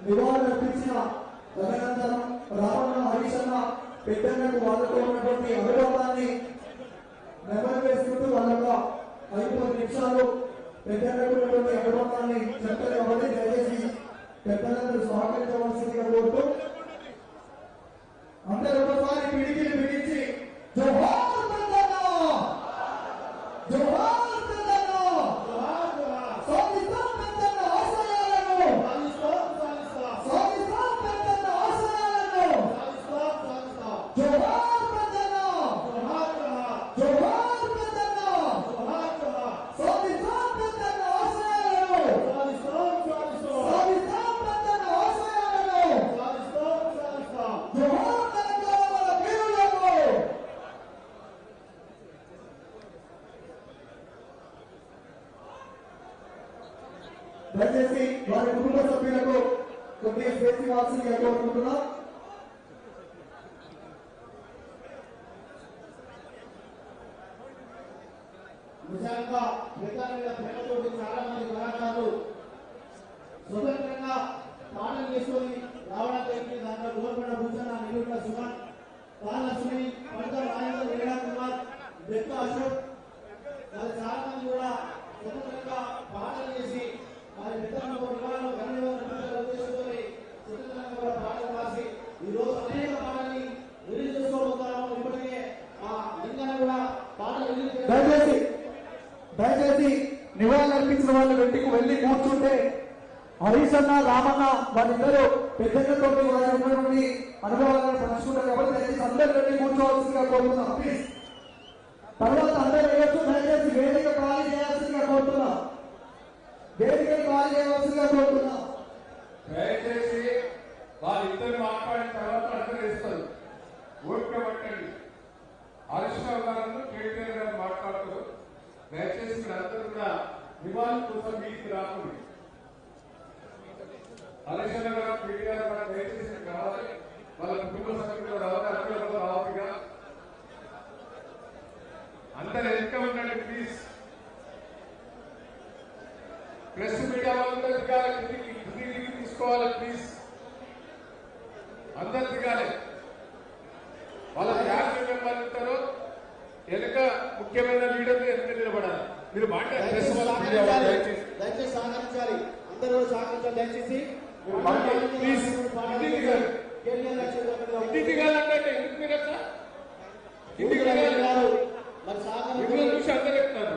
నివాళులర్పించిన తదనంతరం రావణ హరీశన్న పెద్దలకు వాళ్ళతో ఉన్నటువంటి అనుభవాన్ని నెమరు వేసుకుంటూ వాళ్ళ 5 నిమిషాలు పెద్దలకు ఉన్నటువంటి అనుభవాన్ని చక్కగా అవధి దయచేసి పెద్దలందరూ సహకరించవలసిందిగా కోరుతూ అందరూ ఒకసారి పిడికిలు బిగించి జోహార్ పెద్దన్న జోహార్ పెద్దన్న సాధిస్తాం పెద్దన్న ఆశయాలను సాధిస్తాం పెద్దన్న ఆశయాలను జోహార్ పెద్దన్న జోహార్ పెద్దన్న సాధిస్తాం పెద్దన్న ఆశయాలను సాధిస్తాం పెద్దన్న ఆశయాలను జోహార్ దయచేసి వారి కుటుంబ సభ్యులకు కొద్దిగా స్వేచ్ఛ ఇవ్వాల్సిందిగా కోరుకుంటున్నా. నిజంగా ప్రేమతోటి చాలా మంది కళాకారులు స్వతంత్రంగా పాటలు చేసుకొని రావడం జరిగింది. దాంట్లో గోల్కొండ భూషణ, నిలువుల సుమన్, బాలలక్ష్మి, పంట రాజేంద్ర, వీరా కుమార్, బెత్త అశోక్ వాళ్ళు చాలా మంది కూడా స్వతంత్రంగా పాటలు చేసి వారి మిత్రులకు వివరాలు స్వతంత్రంగా కూడా పాటలు రాసి ఈ రోజు అనేక పాటల్ని రిలీజ్ చేసుకోబోతున్నాము. ఇప్పటికే ఆ లింగాన్ని కూడా పాటలు రిలీజ్ దయచేసి నివాళులర్పించిన వాళ్ళు వెంటికి వెళ్ళి కూర్చుంటే హరీశన్న రామన్న వాళ్ళిద్దరూ పెద్దలతో వారి ఉన్నటువంటి అనుభవాలను పంచుకుంటారు కాబట్టి దయచేసి అందరూ వెళ్ళి కూర్చోవలసిందిగా కోరుతున్నాం. ప్లీజ్ తర్వాత అందరూ వేయొచ్చు. దయచేసి వేదిక ఖాళీ చేయాల్సిందిగా కోరుతున్నాం. వేదికను ఖాళీ చేయవలసిందిగా కోరుతున్నాం. దయచేసి వాళ్ళిద్దరు మాట్లాడిన తర్వాత అందరూ ఇస్తారు. ఓపిక పట్టండి. హరీశ్రావు గారు, కేటీఆర్ గారు మాట్లాడుతారు. దయచేసి మీరందరూ కూడా నివాళుల కోసం మీకు రాకుండా హరీశ్రావు గారు, కేటీఆర్ గారు దయచేసి కావాలి. వాళ్ళ కుటుంబ సభ్యులు రావాలి. అందరూ రావాలిగా అందరూ వెనుక ఉండండి ప్లీజ్. ప్రెస్ మీడియా వాళ్ళందరూ దిగాలి. కిందికి తీసుకోవాలి ప్లీజ్. అందరు దిగాలి. వాళ్ళ ఫ్యామిలీ మెంబర్లు ఉంటారు వెనుక, ముఖ్యమైన లీడర్లు వెనుక నిలబడాలి. మీరు దయచేసి సహకరించాలి. అందరూ సహకరించాలి. దయచేసి ప్లీజ్ ఇంటికి దిగాలంటే ఎందుకు మీరు అట్లా ఇంటికి దిగాలి? మరి చూసి అందరూ చెప్తారు.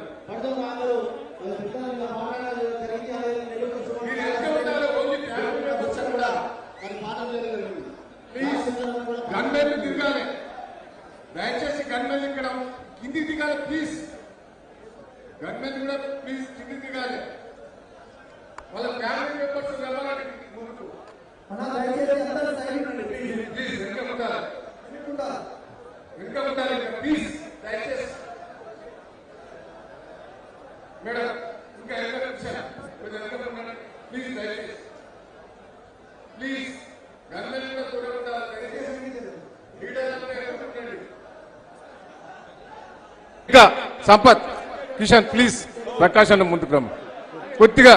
గన్మెన్లు దిగాలి. దయచేసి గన్మెన్లు ఇక్కడ కిందికి దిగాలి ప్లీజ్. గన్మెన్ కూడా ప్లీజ్ కిందికి దిగాలి. వాళ్ళ ఫ్యామిలీ మెంబర్స్ వెళ్ళాలని ముందుకు ప్లీజ్ వెనుక ఉండాలి. వెనుక ఉండాలి ప్లీజ్. దయచేసి మేడం ఇంకా ఎంత నిమిషాలు ప్లీజ్. దయచేసి ప్లీజ్ గన్మెన్ కూడా ఉండాలి. దయచేసి ఇంకా సంపత్, కిషన్ ప్లీజ్. ప్రకాష్ అన్న ముందుకు రమ్మ కొద్దిగా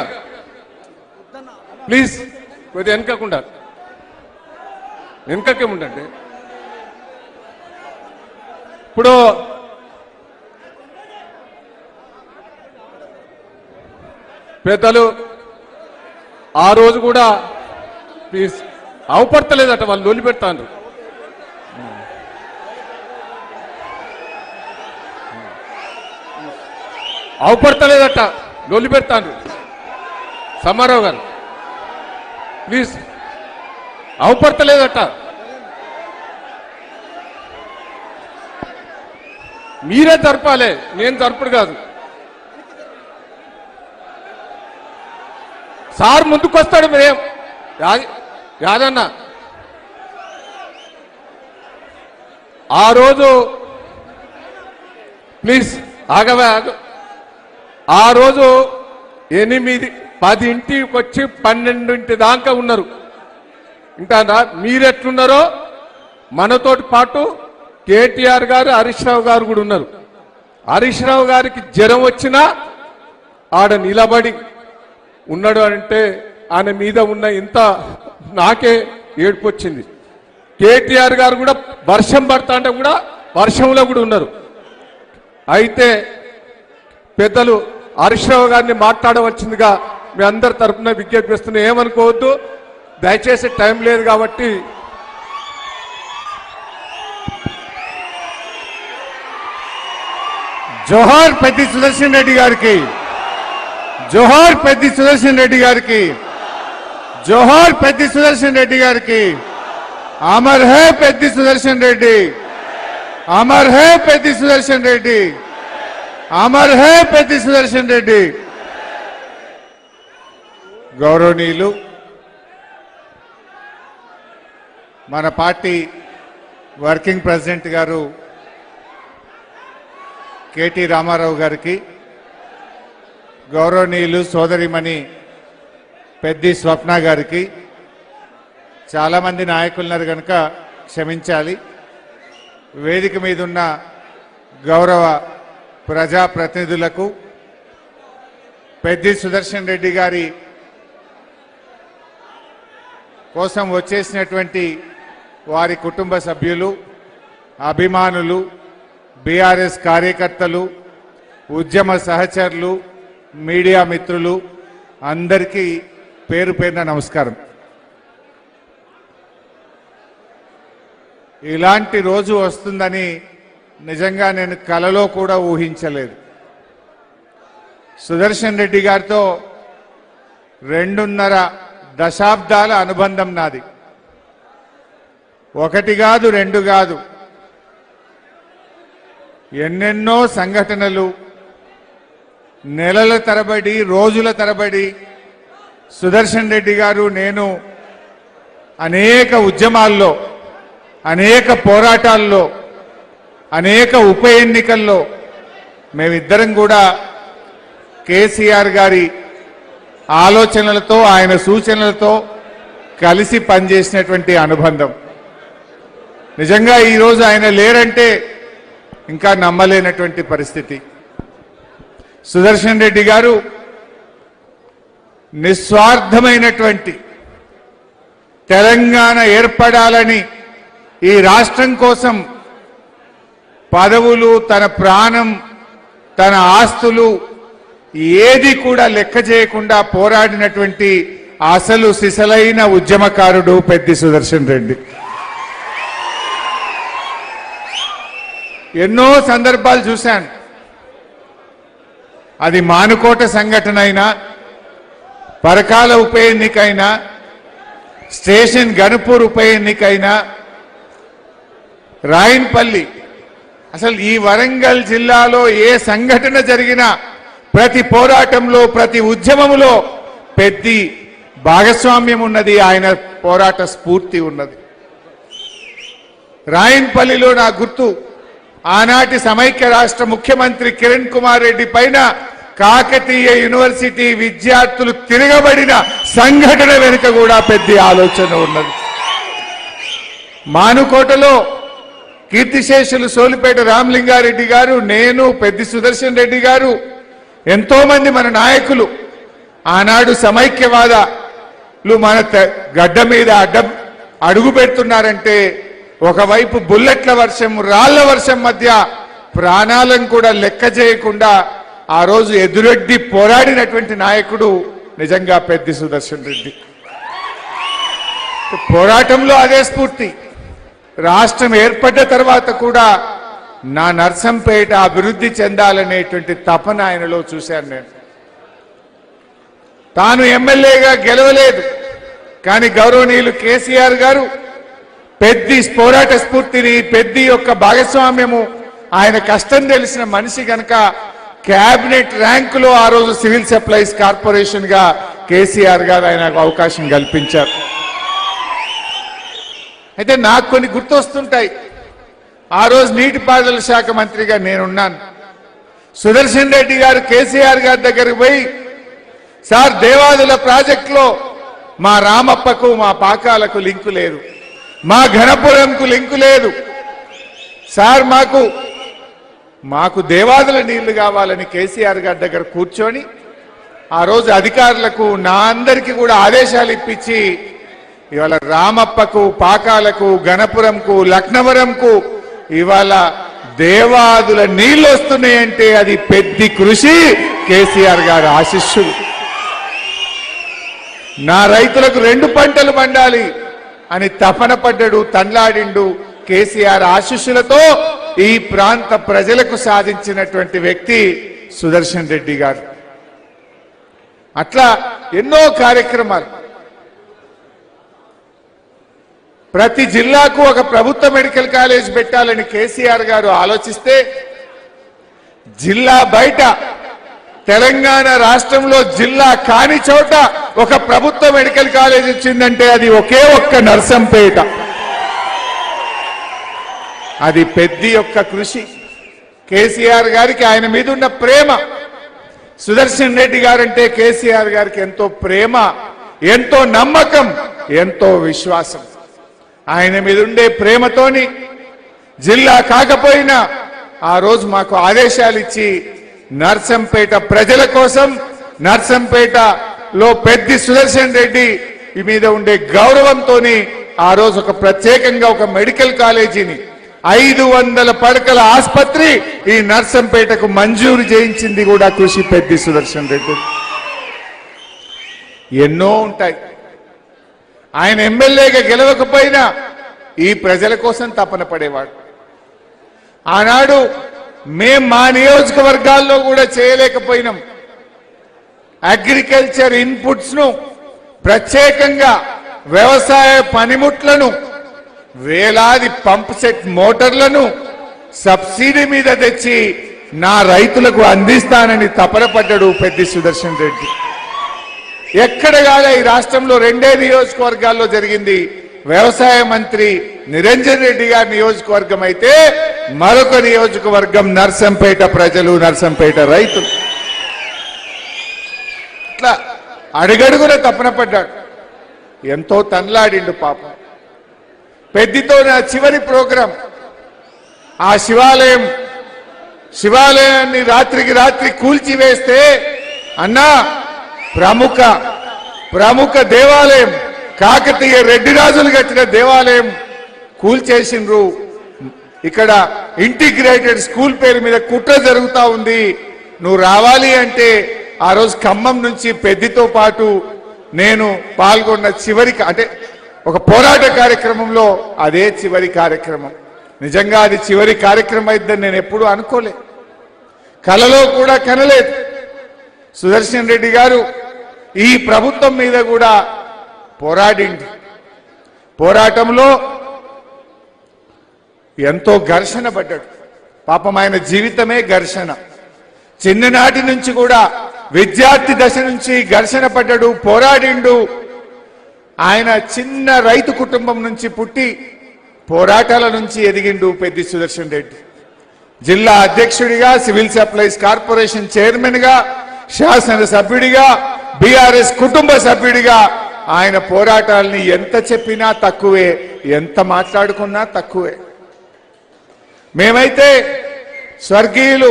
ప్లీజ్. కొద్దిగా వెనకకుండా వెనకకే ఉండండి. ఇప్పుడు పెద్దలు ఆ రోజు కూడా ప్లీజ్ అవపడతలేదట, వాళ్ళు లొల్లి పెడతాను. అవపడతలేదట, లొల్లి పెడతాను. సమారావు గారు ప్లీజ్. అవపడతలేదట. మీరే జరపాలి, నేను జరుపుడు కాదు. సార్ ముందుకొస్తాడు. మీరేం యాదన్న ఆ రోజు ప్లీజ్ ఆగవే ఆగు. ఆ రోజు 8, 10 ఇంటికి వచ్చి 12 దాకా ఉన్నారు. ఇంకా మీరెట్లున్నారో మనతోటి పాటు కేటీఆర్ గారు, హరీష్ రావు గారు కూడా ఉన్నారు. హరీష్ రావు గారికి జ్వరం వచ్చినా ఆడ నిలబడి ఉన్నాడు అంటే ఆయన మీద ఉన్న ఎంత నాకే ఏడుపు వచ్చింది. కేటీఆర్ గారు కూడా వర్షం పడతా అంటే కూడా వర్షంలో కూడా ఉన్నారు. అయితే పెద్దలు హరీష్ రావు గారిని మాట్లాడవలసిందిగా మీ అందరి తరఫున విజ్ఞప్తి చేస్తున్నా. ఏమనుకోవద్దు, దయచేసి టైం లేదు కాబట్టి. జోహార్ పెద్ది సుదర్శన్ రెడ్డి గారికి, జోహార్ పెద్ది సుదర్శన్ రెడ్డి గారికి, జోహార్ పెద్ది సుదర్శన్ రెడ్డి గారికి. అమర్ హే పెద్ది సుదర్శన్ రెడ్డి, అమర్ హే పెద్ది సుదర్శన్ రెడ్డి, అమర్ హే పెద్ది సుదర్శన్ రెడ్డి. గౌరవనీయులు మన పార్టీ వర్కింగ్ ప్రెసిడెంట్ గారు కేటీ రామారావు గారికి, గౌరవనీయులు సోదరిమణి పెద్ది స్వప్న గారికి, చాలామంది నాయకులున్నారు కనుక క్షమించాలి. వేదిక మీద ఉన్న గౌరవ ప్రజాప్రతినిధులకు, పెద్ది సుదర్శన్ రెడ్డి గారి కోసం వచ్చేసినటువంటి వారి కుటుంబ సభ్యులు, అభిమానులు, బీఆర్ఎస్ కార్యకర్తలు, ఉద్యమ సహచరులు, మీడియా మిత్రులు అందరికీ పేరు పేరున నమస్కారం. ఇలాంటి రోజు వస్తుందని నిజంగా నేను కలలో కూడా ఊహించలేదు. సుదర్శన్ రెడ్డి గారితో 2.5 దశాబ్దాల అనుబంధం నాది. 1 కాదు 2 కాదు, ఎన్నెన్నో సంఘటనలు, నెలల తరబడి, రోజుల తరబడి సుదర్శన్ రెడ్డి గారు నేను అనేక ఉద్యమాల్లో, అనేక పోరాటాల్లో, అనేక ఉప ఎన్నికల్లో మేమిద్దరం కూడా కేసీఆర్ గారి ఆలోచనలతో, ఆయన సూచనలతో కలిసి పనిచేసినటువంటి అనుబంధం. నిజంగా ఈరోజు ఆయన లేరంటే ఇంకా నమ్మలేనటువంటి పరిస్థితి. సుదర్శన్ రెడ్డి గారు నిస్వార్థమైనటువంటి తెలంగాణ ఏర్పడాలని, ఈ రాష్ట్రం కోసం పదవులు, తన ప్రాణం, తన ఆస్తులు ఏది కూడా లెక్క చేయకుండా పోరాడినటువంటి అసలు సిసలైన ఉద్యమకారుడు పెద్ది సుదర్శన్ రెడ్డి. ఎన్నో సందర్భాలు చూశాను. అది మానుకోట సంఘటన అయినా, పరకాల ఉప ఎన్నికైనా, స్టేషన్ గణపూర్ ఉప ఎన్నికైనా, రాయన్పల్లి, అసలు ఈ వరంగల్ జిల్లాలో ఏ సంఘటన జరిగినా ప్రతి పోరాటంలో, ప్రతి ఉద్యమంలో పెద్ది భాగస్వామ్యం ఉన్నది, ఆయన పోరాట స్ఫూర్తి ఉన్నది. రాయన్పల్లిలో నా గుర్తు, ఆనాటి సమైక్య రాష్ట్ర ముఖ్యమంత్రి కిరణ్ కుమార్ రెడ్డి పైన కాకతీయ యూనివర్సిటీ విద్యార్థులు తిరగబడిన సంఘటన వెనుక కూడా పెద్ద ఆలోచన ఉన్నది. మానుకోటలో కీర్తిశేషులు సోలిపేట రామలింగారెడ్డి గారు, నేను, పెద్ది సుదర్శన్ రెడ్డి గారు, ఎంతో మంది మన నాయకులు ఆనాడు సమైక్యవాదులు మన గడ్డ మీద అడుగు పెడుతున్నారంటే ఒకవైపు బుల్లెట్ల వర్షం, రాళ్ల వర్షం మధ్య ప్రాణాలను కూడా లెక్క చేయకుండా ఆ రోజు ఎదురెడ్డి పోరాడినటువంటి నాయకుడు నిజంగా పెద్ది సుదర్శన్ రెడ్డి. పోరాటంలో అదే స్ఫూర్తి. రాష్ట్రం ఏర్పడ్డ తర్వాత కూడా నా నర్సంపేట అభివృద్ధి చెందాలనేటువంటి తపన ఆయనలో చూశాను నేను. తాను ఎమ్మెల్యేగా గెలవలేదు, కానీ గౌరవనీయులు కేసీఆర్ గారు పెద్ది పోరాట స్ఫూర్తిని, పెద్ది యొక్క భాగస్వామ్యము, ఆయన కష్టం తెలిసిన మనిషి కనుక క్యాబినెట్ ర్యాంకులో ఆ రోజు సివిల్ సప్లైస్ కార్పొరేషన్ గా కేసీఆర్ గారు ఆయనకు అవకాశం కల్పించారు. అయితే నాకు కొన్ని గుర్తొస్తుంటాయి. ఆ రోజు నీటిపారుదల శాఖ మంత్రిగా నేనున్నాను. సుదర్శన్ రెడ్డి గారు కేసీఆర్ గారి దగ్గరికి పోయి, సార్ దేవాదుల ప్రాజెక్టులో మా రామప్పకు, మా పాకాలకు లింకు లేదు, మా ఘనపురంకు లింకు లేదు సార్, మాకు దేవాదుల నీళ్లు కావాలని కేసీఆర్ గారి దగ్గర కూర్చొని ఆ రోజు అధికారులకు, నా అందరికీ కూడా ఆదేశాలు ఇప్పించి ఇవాళ రామప్పకు, పాకాలకు, గణపురంకు, లక్నవరంకు ఇవాళ దేవాదుల నీళ్లు వస్తున్నాయంటే అది పెద్ద కృషి కేసీఆర్ గారి ఆశీస్సులు. నా రైతులకు 2 పంటలు పండాలి అని తపన పడ్డాడు, తండ్లాడిండు. కేసీఆర్ ఆశీస్సులతో ఈ ప్రాంత ప్రజలకు సాధించినటువంటి వ్యక్తి సుదర్శన్ రెడ్డి గారు. అట్లా ఎన్నో కార్యక్రమాలు. ప్రతి జిల్లాకు ఒక ప్రభుత్వ మెడికల్ కాలేజ్ పెట్టాలని కేసీఆర్ గారు ఆలోచిస్తే జిల్లా బయట తెలంగాణ రాష్ట్రంలో జిల్లా కాని చోట ఒక ప్రభుత్వ మెడికల్ కాలేజ్ వచ్చిందంటే అది ఒకే ఒక్క నర్సంపేట. అది పెద్ద యొక్క కృషి. కేసీఆర్ గారికి ఆయన మీద ఉన్న ప్రేమ. సుదర్శన్ రెడ్డి గారంటే కేసీఆర్ గారికి ఎంతో ప్రేమ, ఎంతో నమ్మకం, ఎంతో విశ్వాసం. ఆయన మీద ఉండే ప్రేమతోని జిల్లా కాకపోయినా ఆ రోజు మాకు ఆదేశాలు ఇచ్చి నర్సంపేట ప్రజల కోసం, నర్సంపేటలో పెద్ద సుదర్శన్ రెడ్డి మీద ఉండే గౌరవంతో ఆ రోజు ఒక ప్రత్యేకంగా ఒక మెడికల్ కాలేజీని 500 పడకల ఆసుపత్రి ఈ నర్సంపేటకు మంజూరు చేయించింది కూడా కృషి పెద్ద సుదర్శన్ రెడ్డి. ఎన్నో ఉంటాయి. ఆయన ఎమ్మెల్యేగా గెలవకపోయినా ఈ ప్రజల కోసం తపన పడేవాడు. ఆనాడు మా నియోజకవర్గాల్లో కూడా చేయలేకపోయినాం. అగ్రికల్చర్ ఇన్పుట్స్ ను ప్రత్యేకంగా వ్యవసాయ పనిముట్లను, వేలాది పంప్ సెట్ మోటార్లను సబ్సిడీ మీద తెచ్చి నా రైతులకు అందిస్తానని తపన పడ్డాడు పెద్ద సుదర్శన్ రెడ్డి. ఎక్కడ కాలే ఈ రాష్ట్రంలో 2 నియోజకవర్గాల్లో జరిగింది. వ్యవసాయ మంత్రి నిరంజన్ రెడ్డి గారి నియోజకవర్గం అయితే మరొక నియోజకవర్గం నర్సంపేట ప్రజలు, నర్సంపేట రైతులు. ఇట్లా అడుగడుగున తపన పడ్డాడు. ఎంతో తన్లాడిండు పాపం. పెద్దితో నా చివరి ప్రోగ్రాం ఆ శివాలయాన్ని రాత్రికి రాత్రి కూల్చివేస్తే అన్నా ప్రముఖ దేవాలయం, కాకతీయ రెడ్డి రాజులు కట్టిన దేవాలయం కూల్చేసిండ్రు. ఇక్కడ ఇంటిగ్రేటెడ్ స్కూల్ పేరు మీద కుట్ర జరుగుతా ఉంది. నువ్వు రావాలి అంటే ఆ రోజు ఖమ్మం నుంచి పెద్దితో పాటు నేను పాల్గొన్న అంటే ఒక పోరాట కార్యక్రమంలో అదే చివరి కార్యక్రమం. నిజంగా అది చివరి కార్యక్రమం అయిద్దని నేను ఎప్పుడూ అనుకోలే, కలలో కూడా కనలేదు. సుదర్శన్ రెడ్డి గారు ఈ ప్రభుత్వం మీద కూడా పోరాడింది. పోరాటంలో ఎంతో ఘర్షణ పడ్డాడు. పాపం ఆయన జీవితమే ఘర్షణ. చిన్ననాటి నుంచి కూడా విద్యార్థి దశ నుంచి ఘర్షణ పడ్డాడు, పోరాడిండు. ఆయన చిన్న రైతు కుటుంబం నుంచి పుట్టి పోరాటాల నుంచి ఎదిగిండు పెద్ద సుదర్శన్ రెడ్డి. జిల్లా అధ్యక్షుడిగా, సివిల్ సప్లైస్ కార్పొరేషన్ చైర్మన్ గా, శాసనసభ్యుడిగా, బీఆర్ఎస్ కుటుంబ సభ్యుడిగా ఆయన పోరాటాలని ఎంత చెప్పినా తక్కువే, ఎంత మాట్లాడుకున్నా తక్కువే. మేమైతే స్వర్గీయులు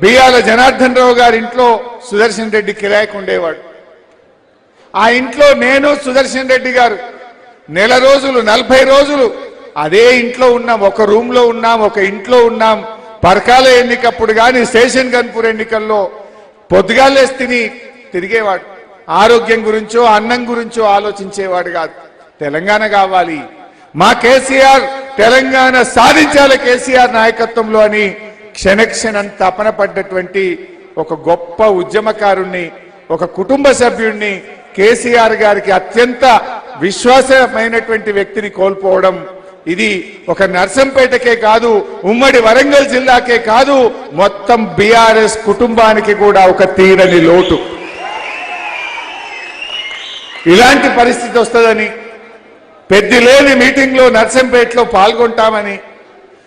బియ్యాల జనార్దన్ రావు గారి ఇంట్లో సుదర్శన్ రెడ్డి కిరాయికి ఉండేవాడు. ఆ ఇంట్లో నేను, సుదర్శన్ రెడ్డి గారు 40 రోజులు 40 రోజులు అదే ఇంట్లో ఉన్నాం. ఒక రూమ్ లో ఉన్నాం, ఒక ఇంట్లో ఉన్నాం. పరకాల ఎన్నికప్పుడు కానీ, స్టేషన్ గన్పూర్ ఎన్నికల్లో పొద్దుగాలేసి తిరిగేవాడు. ఆరోగ్యం గురించో అన్నం గురించో ఆలోచించేవాడు కాదు. తెలంగాణ కావాలి, మా కేసీఆర్ తెలంగాణ సాధించాలి కేసీఆర్ నాయకత్వంలో అని క్షణక్షణం తపన పడ్డటువంటి ఒక గొప్ప ఉద్యమకారుణ్ణి, ఒక కుటుంబ సభ్యుడిని, కేసీఆర్ గారికి అత్యంత విశ్వాసమైనటువంటి వ్యక్తిని కోల్పోవడం ఇది ఒక నర్సంపేటకే కాదు, ఉమ్మడి వరంగల్ జిల్లాకే కాదు, మొత్తం బీఆర్ఎస్ కుటుంబానికి కూడా ఒక తీరని లోటు. ఇలాంటి పరిస్థితి వస్తుందని, పెద్ద లేని మీటింగ్ లో నర్సంపేటలో పాల్గొంటామని,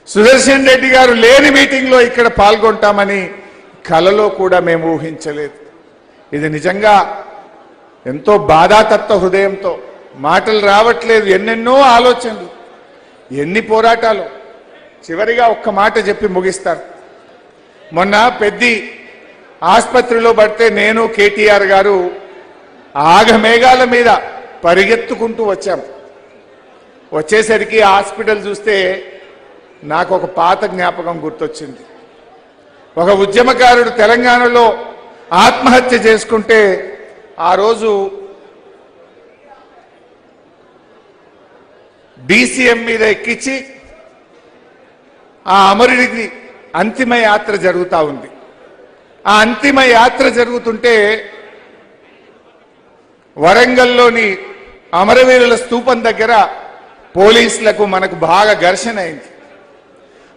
సుదర్శన్ రెడ్డి గారు లేని మీటింగ్ లో ఇక్కడ పాల్గొంటామని కలలో కూడా మేము ఊహించలేదు. ఇది నిజంగా ఎంతో బాధాతత్వ హృదయంతో, మాటలు రావట్లేదు, ఎన్నెన్నో ఆలోచనలు, ఎన్ని పోరాటాలు. చివరిగా ఒక్క మాట చెప్పి ముగిస్తాను. మొన్న పెద్ది ఆసుపత్రిలో పడితే నేను, కేటీఆర్ గారు ఆగమేఘాల మీద పరిగెత్తుకుంటూ వచ్చాం. వచ్చేసరికి హాస్పిటల్ చూస్తే నాకు ఒక పాత జ్ఞాపకం గుర్తొచ్చింది. ఒక ఉద్యమకారుడు తెలంగాణలో ఆత్మహత్య చేసుకుంటే ఆ రోజు డీసీఎం మీద ఎక్కించి ఆ అమరుడికి అంతిమ యాత్ర జరుగుతూ ఉంది. ఆ అంతిమ యాత్ర జరుగుతుంటే వరంగల్లోని అమరవీరుల స్తూపం దగ్గర పోలీసులకు మనకు బాగా ఘర్షణ అయింది.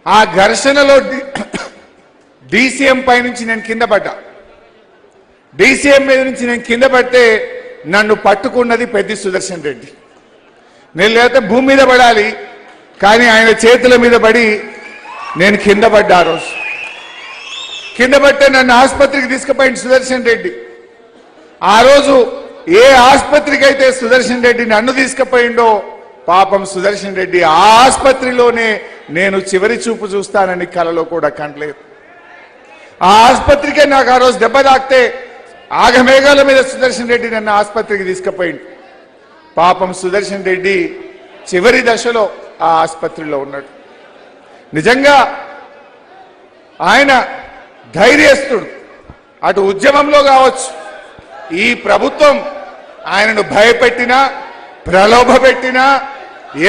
ఆ ఘర్షణలో డీసీఎం పై నుంచి నేను కింద పడ్డా. డీసీఎం మీద నుంచి నేను కింద పడితే నన్ను పట్టుకున్నది పెద్ది సుదర్శన్ రెడ్డి. నేను లేకపోతే భూమి మీద పడాలి, కానీ ఆయన చేతుల మీద పడి నేను కింద పడ్డా. ఆ రోజు కింద పడితే నన్ను ఆసుపత్రికి తీసుకుపోయింది సుదర్శన్ రెడ్డి. ఆ రోజు ఏ ఆసుపత్రికి అయితే సుదర్శన్ రెడ్డి నన్ను తీసుకుపోయిండో పాపం సుదర్శన్ రెడ్డి ఆ ఆసుపత్రిలోనే నేను చివరి చూపు చూస్తానని కలలో కూడా కంటలేదు. ఆ ఆసుపత్రికే నాకు ఆ రోజు దెబ్బ తాకితే ఆగమేఘాల మీద సుదర్శన్ రెడ్డి నన్ను ఆసుపత్రికి తీసుకుపోయింది. పాపం సుదర్శన్ రెడ్డి చివరి దశలో ఆ ఆసుపత్రిలో ఉన్నాడు. నిజంగా ఆయన ధైర్యస్తుడు. అటు ఉద్యమంలో కావచ్చు, ఈ ప్రభుత్వం ఆయనను భయపెట్టినా ప్రలోభ పెట్టినా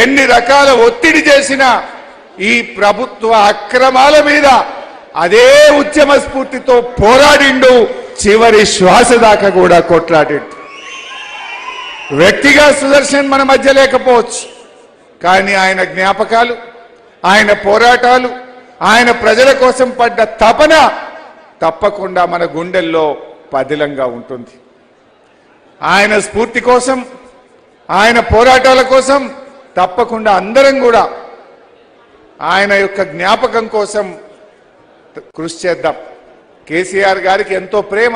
ఎన్ని రకాల ఒత్తిడి చేసినా ఈ ప్రభుత్వ అక్రమాల మీద అదే ఉద్యమ స్ఫూర్తితో పోరాడిండు. చివరి శ్వాస దాకా కూడా కొట్లాడిండు. వ్యక్తిగా సుదర్శన్ మన మధ్య లేకపోవచ్చు, కానీ ఆయన జ్ఞాపకాలు, ఆయన పోరాటాలు, ఆయన ప్రజల కోసం పడ్డ తపన తప్పకుండా మన గుండెల్లో పదిలంగా ఉంటుంది. ఆయన స్ఫూర్తి కోసం, ఆయన పోరాటాల కోసం తప్పకుండా అందరం కూడా ఆయన యొక్క జ్ఞాపకం కోసం కృషి చేద్దాం. కేసీఆర్ గారికి ఎంతో ప్రేమ.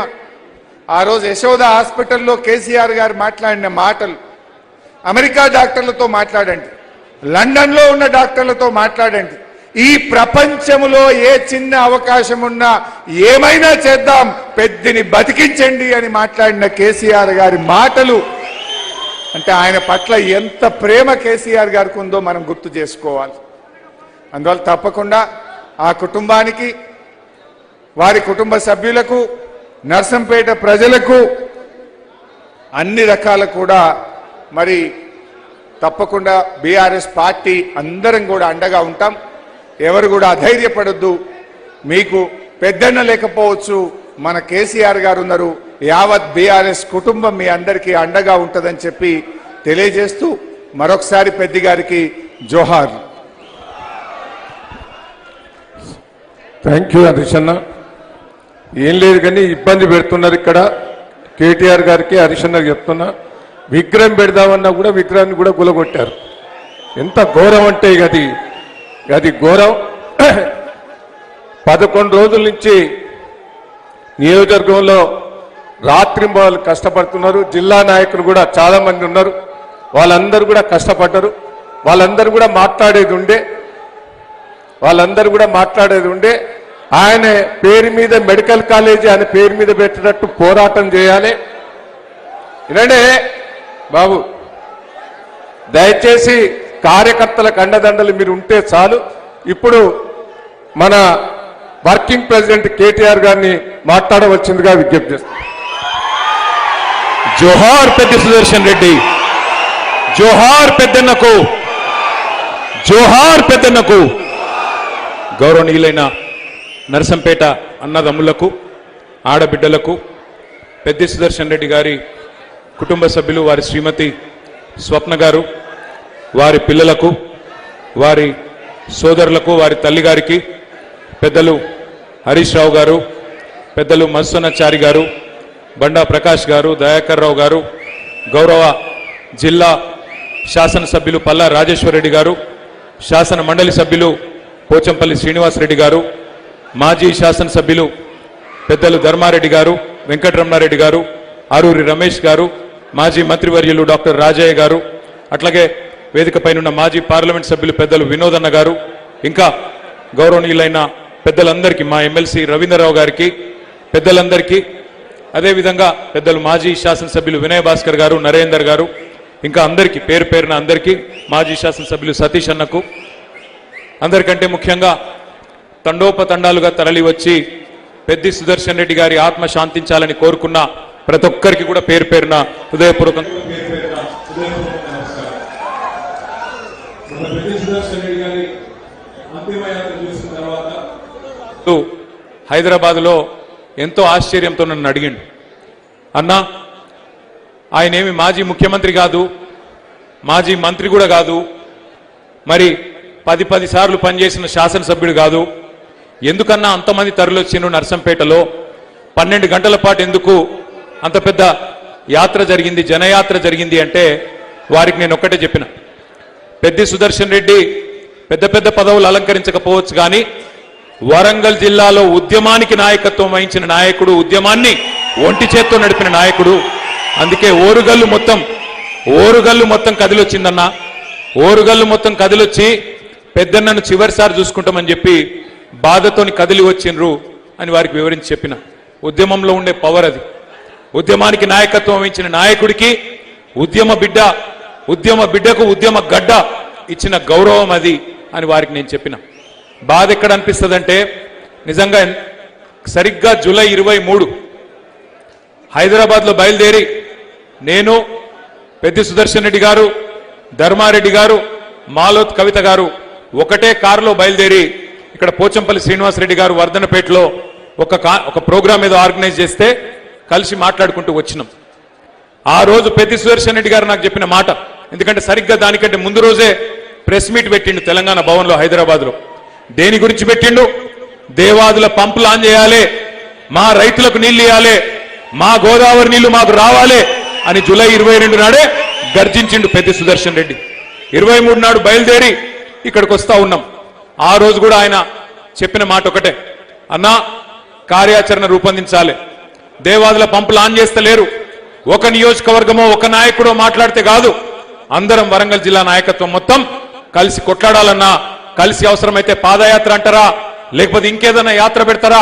ఆ రోజు యశోద హాస్పిటల్లో కేసీఆర్ గారు మాట్లాడిన మాటలు, అమెరికా డాక్టర్లతో మాట్లాడండి, లండన్లో ఉన్న డాక్టర్లతో మాట్లాడండి, ఈ ప్రపంచంలో ఏ చిన్న అవకాశం ఉన్నా ఏమైనా చేద్దాం, పెద్దిని బతికించండి అని మాట్లాడిన కేసీఆర్ గారి మాటలు అంటే ఆయన పట్ల ఎంత ప్రేమ కేసీఆర్ గారికి ఉందో మనం గుర్తు చేసుకోవాలి. అందువల్ల తప్పకుండా ఆ కుటుంబానికి, వారి కుటుంబ సభ్యులకు, నర్సంపేట ప్రజలకు అన్ని రకాల కూడా మరి తప్పకుండా బీఆర్ఎస్ పార్టీ అందరం కూడా అండగా ఉంటాం. ఎవరు కూడా అధైర్యపడొద్దు. మీకు పెద్దన్న లేకపోవచ్చు, మన కేసీఆర్ గారు ఉన్నారు. యావత్ బీఆర్ఎస్ కుటుంబం మీ అందరికీ అండగా ఉంటుందని చెప్పి తెలియజేస్తూ మరొకసారి పెద్ది గారికి జోహార్. థ్యాంక్ యూ హరీష్ అన్న. ఏం లేదు కానీ ఇబ్బంది పెడుతున్నారు ఇక్కడ. కేటీఆర్ గారికి హరీష్ అన్నకి చెప్తున్నా, విగ్రహం పెడదామన్నా కూడా విగ్రహాన్ని కూడా గులగొట్టారు. ఎంత ఘోరం అంటే అది ఘోరం. 11 రోజుల నుంచి నియోజకవర్గంలో రాత్రింబవళ్ళు కష్టపడుతున్నారు. జిల్లా నాయకులు కూడా చాలా మంది ఉన్నారు. వాళ్ళందరూ కూడా కష్టపడ్డారు. వాళ్ళందరూ కూడా మాట్లాడేది ఉండే ఆయన పేరు మీద మెడికల్ కాలేజీ ఆయన పేరు మీద పెట్టేటట్టు పోరాటం చేయాలి. ఇలాంటే బాబు దయచేసి కార్యకర్తలకు అండదండలు మీరు ఉంటే చాలు. ఇప్పుడు మన వర్కింగ్ ప్రెసిడెంట్ కేటీఆర్ గారిని మాట్లాడవచ్చిందిగా విజ్ఞప్తి చేస్తాం. జోహార్ పెద్ది సుదర్శన్ రెడ్డి, జోహార్ పెద్దన్నకు, జోహార్ పెద్దన్నకు. గౌరవనీయులైన నర్సంపేట అన్నదమ్ములకు, ఆడబిడ్డలకు, పెద్ది సుదర్శన్ రెడ్డి గారి కుటుంబ సభ్యులు, వారి శ్రీమతి స్వప్న గారు, వారి పిల్లలకు, వారి సోదరులకు, వారి తల్లిగారికి, పెద్దలు హరీష్ రావు గారు, పెద్దలు మత్స్యనాచారి గారు, బండా ప్రకాష్ గారు, దయాకర్ రావు గారు, గౌరవ జిల్లా శాసనసభ్యులు పల్లా రాజేశ్వరరెడ్డి గారు, శాసన మండలి సభ్యులు పోచంపల్లి శ్రీనివాసరెడ్డి గారు, మాజీ శాసనసభ్యులు పెద్దలు ధర్మారెడ్డి గారు, వెంకటరమణారెడ్డి గారు, ఆరూరి రమేష్ గారు, మాజీ మంత్రివర్యులు డాక్టర్ రాజయ్య గారు, అట్లాగే వేదికపైనున్న మాజీ పార్లమెంట్ సభ్యులు పెద్దలు వినోదన్న గారు, ఇంకా గౌరవనీయులైన పెద్దలందరికీ, మా ఎమ్మెల్సీ రవీంద్రరావు గారికి, పెద్దలందరికీ, అదేవిధంగా పెద్దలు మాజీ శాసనసభ్యులు వినయ్ భాస్కర్ గారు, నరేందర్ గారు, ఇంకా అందరికీ పేరు పేరున అందరికీ మాజీ శాసనసభ్యులు సతీష్ అన్నకు అందరికంటే ముఖ్యంగా తండోపతండాలుగా తరలి వచ్చి పెద్ది సుదర్శన్ రెడ్డి గారి ఆత్మ శాంతించాలని కోరుకున్న ప్రతి ఒక్కరికి కూడా పేరు పేరున హృదయపూర్వకంగా హైదరాబాద్ లో ఎంతో ఆశ్చర్యంతో నన్ను అడిగిండు, అన్నా ఆయనేమి మాజీ ముఖ్యమంత్రి కాదు, మాజీ మంత్రి కూడా కాదు, మరి 10 సార్లు పనిచేసిన శాసనసభ్యుడు కాదు, ఎందుకన్నా అంతమంది తరలిొచ్చిండ్రు నర్సంపేటలో 12 గంటల పాటు ఎందుకు అంత పెద్ద యాత్ర జరిగింది, జనయాత్ర జరిగింది అంటే వారికి నేను ఒక్కటే చెప్పిన, పెద్ది సుదర్శన్ రెడ్డి పెద్ద పెద్ద పదవులు అలంకరించకపోవచ్చు కానీ వరంగల్ జిల్లాలో ఉద్యమానికి నాయకత్వం వహించిన నాయకుడు, ఉద్యమాన్ని ఒంటి చేత్తో నడిపిన నాయకుడు. అందుకే ఓరుగల్లు మొత్తం కదిలొచ్చిందన్న, ఓరుగల్లు మొత్తం కదిలొచ్చి పెద్దన్నను చివరిసారి చూసుకుంటామని చెప్పి బాధతోని కదిలి వచ్చిండ్రు అని వారికి వివరించి చెప్పిన. ఉద్యమంలో ఉండే పవర్ అది. ఉద్యమానికి నాయకత్వం వహించిన నాయకుడికి ఉద్యమ బిడ్డకు ఉద్యమ గడ్డ ఇచ్చిన గౌరవం అది అని వారికి నేను చెప్పిన. బాధ ఎక్కడ అనిపిస్తుందంటే నిజంగా సరిగ్గా జూలై 23 హైదరాబాద్లో బయలుదేరి నేను పెద్ది సుదర్శన్ రెడ్డి గారు, ధర్మారెడ్డి గారు, మాలోత్ కవిత గారు ఒకటే కారులో బయలుదేరి ఇక్కడ పోచంపల్లి శ్రీనివాసరెడ్డి గారు వర్ధనపేటలో ఒక ప్రోగ్రాం ఏదో ఆర్గనైజ్ చేస్తే కలిసి మాట్లాడుకుంటూ వచ్చినాం. ఆ రోజు పెద్ది సుదర్శన్ రెడ్డి గారు నాకు చెప్పిన మాట, ఎందుకంటే సరిగ్గా దానికంటే ముందు రోజే ప్రెస్ మీట్ పెట్టిండు తెలంగాణ భవన్లో హైదరాబాద్లో. దేని గురించి పెట్టిండు? దేవాదుల పంపులు ఆన్ చేయాలి, మా రైతులకు నీళ్లు ఇవ్వాలి, మా గోదావరి నీళ్లు మాకు రావాలి అని జూలై 22 నాడే గర్జించిండు పెద్ది సుదర్శన్ రెడ్డి. 23 నాడు బయలుదేరి ఇక్కడికి వస్తా ఉన్నాం. ఆ రోజు కూడా ఆయన చెప్పిన మాట ఒకటే, అన్నా కార్యాచరణ రూపొందించాలి, దేవాదుల పంపులు ఆన్ చేస్తలేరు, ఒక నియోజకవర్గమో ఒక నాయకుడో మాట్లాడితే కాదు, అందరం వరంగల్ జిల్లా నాయకత్వం మొత్తం కలిసి కొట్లాడాలన్నా, కలిసి అవసరమైతే పాదయాత్ర అంటారా లేకపోతే ఇంకేదైనా యాత్ర పెడతారా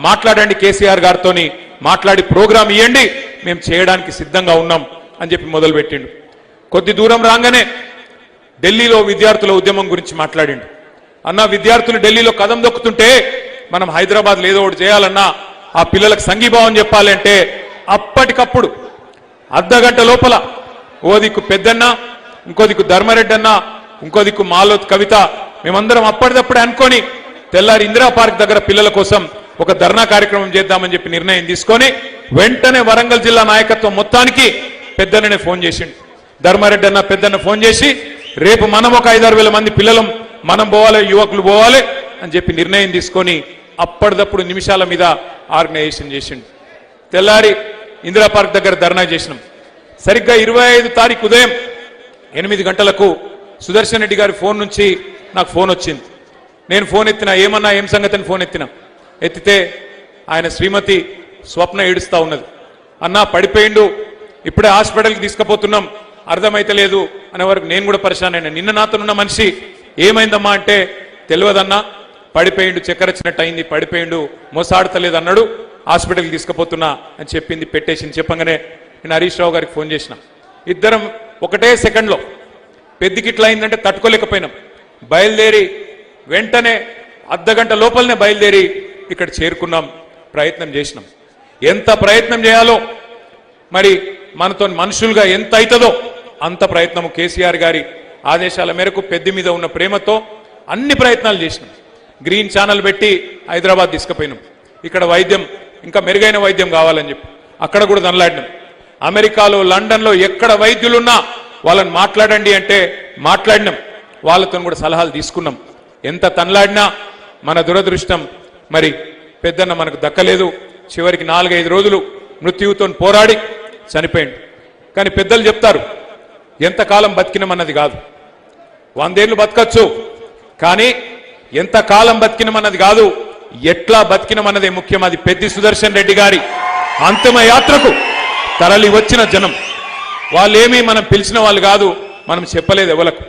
మాట్లాడండి, కేసీఆర్ గారితో మాట్లాడి ప్రోగ్రాం ఇవ్వండి, మేము చేయడానికి సిద్ధంగా ఉన్నాం అని చెప్పి మొదలుపెట్టిండు. కొద్ది దూరం రాగానే ఢిల్లీలో విద్యార్థుల ఉద్యమం గురించి మాట్లాడిండు. అన్న విద్యార్థులు ఢిల్లీలో కదం దొక్కుతుంటే మనం హైదరాబాద్లో ఏదో ఒకటి చేయాలన్నా, ఆ పిల్లలకు సంఘీభావం చెప్పాలంటే అప్పటికప్పుడు అర్ధగంట లోపల ఓ దిక్కు పెద్దన్న, ఇంకో దిక్కు ధర్మారెడ్డి అన్న, ఇంకో దిక్కు మాలోత్ కవిత, మేమందరం అప్పటిదప్పుడే అనుకొని తెల్లారి ఇందిరా పార్క్ దగ్గర పిల్లల కోసం ఒక ధర్నా కార్యక్రమం చేద్దామని చెప్పి నిర్ణయం తీసుకొని వెంటనే వరంగల్ జిల్లా నాయకత్వం మొత్తానికి పెద్దన్ననే ఫోన్ చేసిండు. ధర్మారెడ్డి అన్న పెద్దన్న ఫోన్ చేసి రేపు మనం ఒక 5-6 వేల మంది పిల్లలం మనం పోవాలి, యువకులు పోవాలి అని చెప్పి నిర్ణయం తీసుకొని అప్పటిదప్పుడు నిమిషాల మీద ఆర్గనైజేషన్ చేసిండు. తెల్లారి ఇందిరా పార్క్ దగ్గర ధర్నా చేసినాం. సరిగ్గా 25 తారీఖు ఉదయం 8 గంటలకు సుదర్శన్ రెడ్డి గారి ఫోన్ నుంచి నాకు ఫోన్ వచ్చింది. నేను ఫోన్ ఎత్తినా, ఏమన్నా ఏం సంగతి అని ఫోన్ ఎత్తితే ఆయన శ్రీమతి స్వప్న ఏడుస్తా ఉన్నది. అన్నా పడిపోయిండు, ఇప్పుడే హాస్పిటల్కి తీసుకుపోతున్నాం, అర్థమైతలేదు అనే వరకు నేను కూడా పరిశాన్ అయినా. నిన్న నాతోనున్న మనిషి ఏమైందమ్మా అంటే తెలియదన్నా, పడిపోయిండు, చక్కెర వచ్చినట్టు అయింది, పడిపోయిండు, మోసాడతలేదు అన్నాడు, హాస్పిటల్కి తీసుకుపోతున్నా అని చెప్పింది, పెట్టేసింది. చెప్పగానే నేను హరీష్ రావు గారికి ఫోన్ చేసిన. ఇద్దరం ఒకటే సెకండ్లో పెద్దికి ఇట్లా అయిందంటే తట్టుకోలేకపోయినాం. బయలుదేరి వెంటనే అర్ధగంట లోపలనే బయలుదేరి ఇక్కడ చేరుకున్నాం, ప్రయత్నం చేసినాం. ఎంత ప్రయత్నం చేయాలో మరి మనతో మనుషులుగా ఎంత అవుతుందో అంత ప్రయత్నం కేసీఆర్ గారి ఆదేశాల మేరకు పెద్ది మీద ఉన్న ప్రేమతో అన్ని ప్రయత్నాలు చేసినాం. గ్రీన్ ఛానల్ పెట్టి హైదరాబాద్ తీసుకుపోయినాం. ఇక్కడ వైద్యం ఇంకా మెరుగైన వైద్యం కావాలని చెప్పి అక్కడ కూడా దనలాడినాం. అమెరికాలో, లండన్లో ఎక్కడ వైద్యులున్నా వాళ్ళని మాట్లాడండి అంటే మాట్లాడినాం, వాళ్ళతో కూడా సలహాలు తీసుకున్నాం. ఎంత తనలాడినా మన దురదృష్టం మరి పెద్దన్న మనకు దక్కలేదు. చివరికి 4-5 రోజులు మృత్యువుతో పోరాడి చనిపోయింది. కానీ పెద్దలు చెప్తారు, ఎంతకాలం బతికినమన్నది కాదు, 100 ఏళ్ళు బతకచ్చు, కానీ ఎంతకాలం బతికినమన్నది కాదు, ఎట్లా బతికినమన్నదే ముఖ్యం. అది పెద్ది సుదర్శన్ రెడ్డి గారి అంతిమ యాత్రకు తరలి వచ్చిన జనం. వాళ్ళేమీ మనం పిలిచిన వాళ్ళు కాదు, మనం చెప్పలేదు ఎవలకు.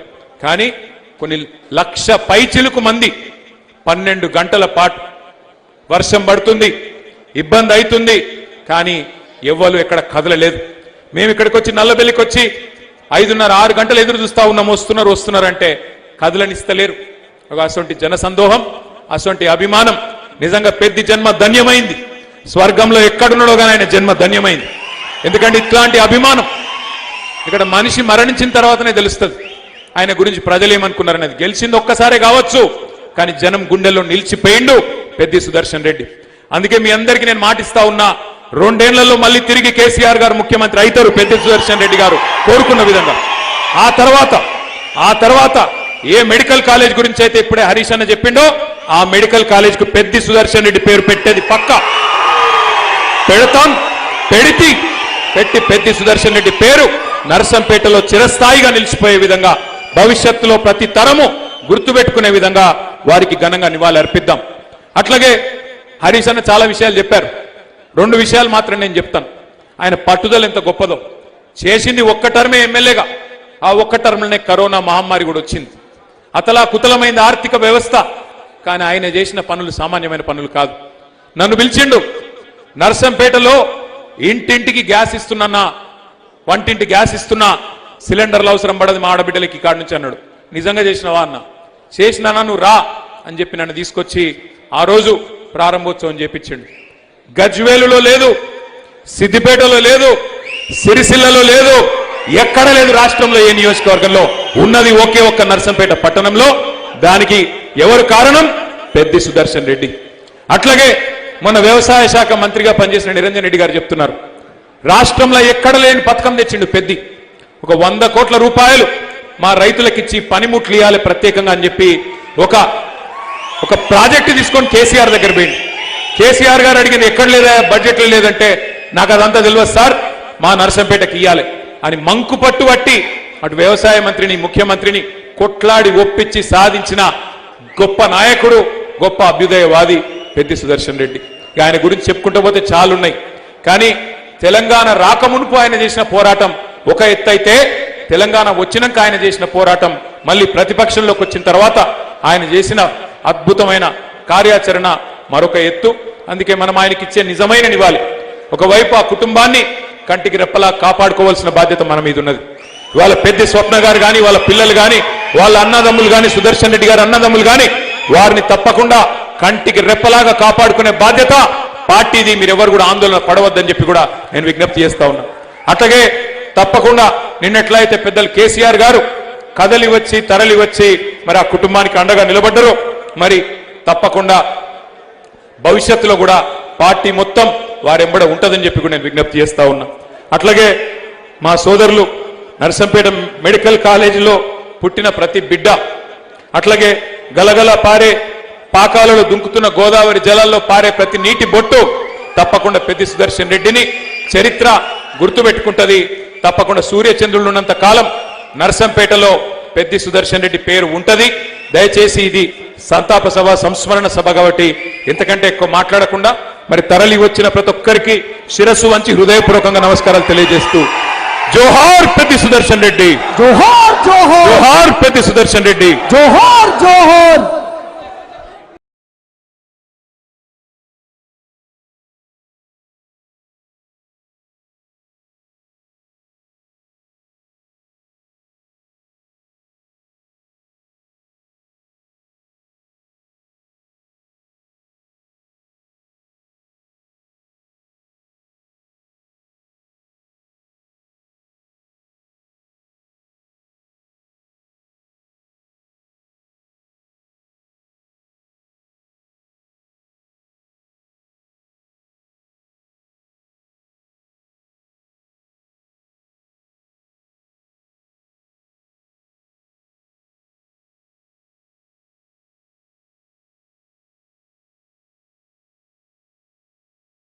కానీ కొన్ని లక్ష పైచిలుకు మంది 12 గంటల పాటు వర్షం పడుతుంది, ఇబ్బంది అవుతుంది, కానీ ఎవ్వరు ఎక్కడ కదలలేదు. మేము ఇక్కడికి వచ్చి నల్లబెల్లికి వచ్చి 5:30, 6 గంటలు ఎదురు చూస్తా ఉన్నాం, వస్తున్నారంటే కదలనిస్తలేరు. అసొంటి జనసందోహం, అసొంటి అభిమానం నిజంగా పెద్ద జన్మ ధన్యమైంది. స్వర్గంలో ఎక్కడున్నాడో కానీ ఆయన జన్మ ధన్యమైంది. ఎందుకంటే ఇట్లాంటి అభిమానం ఇక్కడ మనిషి మరణించిన తర్వాతనే తెలుస్తుంది ఆయన గురించి ప్రజలు ఏమనుకున్నారనేది. గెలిచింది ఒక్కసారే కావచ్చు, కానీ జనం గుండెల్లో నిలిచిపోయిండు పెద్ది సుదర్శన్ రెడ్డి. అందుకే మీ అందరికీ నేను మాటిస్తా ఉన్నా, 2 ఏళ్లలో మళ్ళీ తిరిగి కేసీఆర్ గారు ముఖ్యమంత్రి అవుతారు, పెద్ది సుదర్శన్ రెడ్డి గారు కోరుకున్న విధంగా. ఆ తర్వాత ఏ మెడికల్ కాలేజ్ గురించి అయితే ఇప్పుడే హరీష్ అన్న చెప్పిండో ఆ మెడికల్ కాలేజ్ కు పెద్ది సుదర్శన్ రెడ్డి పేరు పెట్టేది పక్కా పెడతాం. పెట్టి పెద్ది సుదర్శన్ రెడ్డి పేరు నర్సంపేటలో చిరస్థాయిగా నిలిచిపోయే విధంగా, భవిష్యత్తులో ప్రతి తరము గుర్తుపెట్టుకునే విధంగా వారికి ఘనంగా నివాళి అర్పిద్దాం. అట్లాగే హరీష్ అన్న చాలా విషయాలు చెప్పారు. 2 విషయాలు మాత్రం నేను చెప్తాను. ఆయన పట్టుదల ఎంత గొప్పదో. చేసింది ఒక్క టర్మే ఎమ్మెల్యేగా, ఆ ఒక్క టర్మ్లోనే కరోనా మహమ్మారి కూడా వచ్చింది. అతలాకుతలమైంది ఆర్థిక వ్యవస్థ. కానీ ఆయన చేసిన పనులు సామాన్యమైన పనులు కాదు. నన్ను పిలిచిండు, నర్సంపేటలో ఇంటింటికి గ్యాస్ ఇస్తున్నా, వంటింటి గ్యాస్ ఇస్తున్నా, సిలిండర్లు అవసరం పడదు మా ఆడబిడ్డలకి కాడి నుంచి అన్నాడు. నిజంగా చేసినవా అన్న? చేసినానా, నువ్వు రా అని చెప్పి నన్ను తీసుకొచ్చి ఆ రోజు ప్రారంభోత్సవం చేపించిండు. గజ్వేలులో లేదు, సిద్దిపేటలో లేదు, సిరిసిల్లలో లేదు, ఎక్కడ లేదు రాష్ట్రంలో ఏ నియోజకవర్గంలో. ఉన్నది ఒకే ఒక్క నర్సంపేట పట్టణంలో. దానికి ఎవరు కారణం? పెద్ది సుదర్శన్ రెడ్డి. అట్లాగే మన వ్యవసాయ శాఖ మంత్రిగా పనిచేసిన నిరంజన్ రెడ్డి గారు చెప్తున్నారు, రాష్ట్రంలో ఎక్కడ లేని పథకం తెచ్చిండు పెద్ది. ఒక 100 కోట్ల రూపాయలు మా రైతులకిచ్చి పనిముట్లు ఇవ్వాలి ప్రత్యేకంగా అని చెప్పి ఒక ప్రాజెక్టు తీసుకొని కేసీఆర్ దగ్గర పోయింది. కేసీఆర్ గారు అడిగింది ఎక్కడ లేదా, బడ్జెట్లో లేదంటే నాకు అదంతా తెలియదు సార్, మా నర్సంపేటకి ఇయ్యాలి అని మంకు పట్టు పట్టి అటు వ్యవసాయ మంత్రిని, ముఖ్యమంత్రిని కొట్లాడి ఒప్పించి సాధించిన గొప్ప నాయకుడు, గొప్ప అభ్యుదయవాది పెద్ది సుదర్శన్ రెడ్డి. ఆయన గురించి చెప్పుకుంటూ పోతే చాలున్నాయి. కానీ తెలంగాణ రాకమునుపు ఆయన చేసిన పోరాటం ఒక ఎత్తు అయితే, తెలంగాణ వచ్చినాక ఆయన చేసిన పోరాటం మళ్ళీ ప్రతిపక్షంలోకి వచ్చిన తర్వాత ఆయన చేసిన అద్భుతమైన కార్యాచరణ మరొక ఎత్తు. అందుకే మనం ఆయనకి ఇచ్చే నిజమైన నివాళి. ఒకవైపు ఆ కుటుంబాన్ని కంటికి రెప్పలా కాపాడుకోవాల్సిన బాధ్యత మన మీద ఉన్నది. వాళ్ళ పెద్ద స్వప్న గారు కానీ, వాళ్ళ పిల్లలు కానీ, వాళ్ళ అన్నదమ్ములు కానీ, సుదర్శన్ రెడ్డి గారు అన్నదమ్ములు కానీ, వారిని తప్పకుండా కంటికి రెప్పలాగా కాపాడుకునే బాధ్యత పార్టీది. మీరెవరు కూడా ఆందోళన పడవద్దని చెప్పి కూడా నేను విజ్ఞప్తి చేస్తా ఉన్నా. అట్లాగే తప్పకుండా నిన్నెట్లయితే పెద్దలు కేసీఆర్ గారు కదలి వచ్చి తరలి వచ్చి మరి ఆ కుటుంబానికి అండగా నిలబడ్డరు, మరి తప్పకుండా భవిష్యత్తులో కూడా పార్టీ మొత్తం వారెంబడ ఉంటుందని చెప్పి కూడా నేను విజ్ఞప్తి చేస్తా ఉన్నా. అట్లాగే మా సోదరులు నర్సంపేట మెడికల్ కాలేజీలో పుట్టిన ప్రతి బిడ్డ, అట్లాగే గలగల పారే పాకాలలో దుంకుతున్న గోదావరి జలాల్లో పారే ప్రతి నీటి బొట్టు తప్పకుండా పెద్ది సుదర్శన్ రెడ్డిని చరిత్ర గుర్తుపెట్టుకుంటది. తప్పకుండా సూర్యచంద్రులు ఉన్నంత కాలం నర్సంపేటలో పెద్ది సుదర్శన్ రెడ్డి పేరు ఉంటది. దయచేసి ఇది సంతాప సభ, సంస్మరణ సభ కాబట్టి ఎంతకంటే ఎక్కువ మాట్లాడకుండా మరి తరలి వచ్చిన ప్రతి ఒక్కరికి శిరస్సు వంచి హృదయపూర్వకంగా నమస్కారాలు తెలియజేస్తూ, జోహార్ పెద్ది సుదర్శన్ రెడ్డి, జోహార్ జోహార్, జోహార్ పెద్ది సుదర్శన్ రెడ్డి, జోహార్ జోహార్.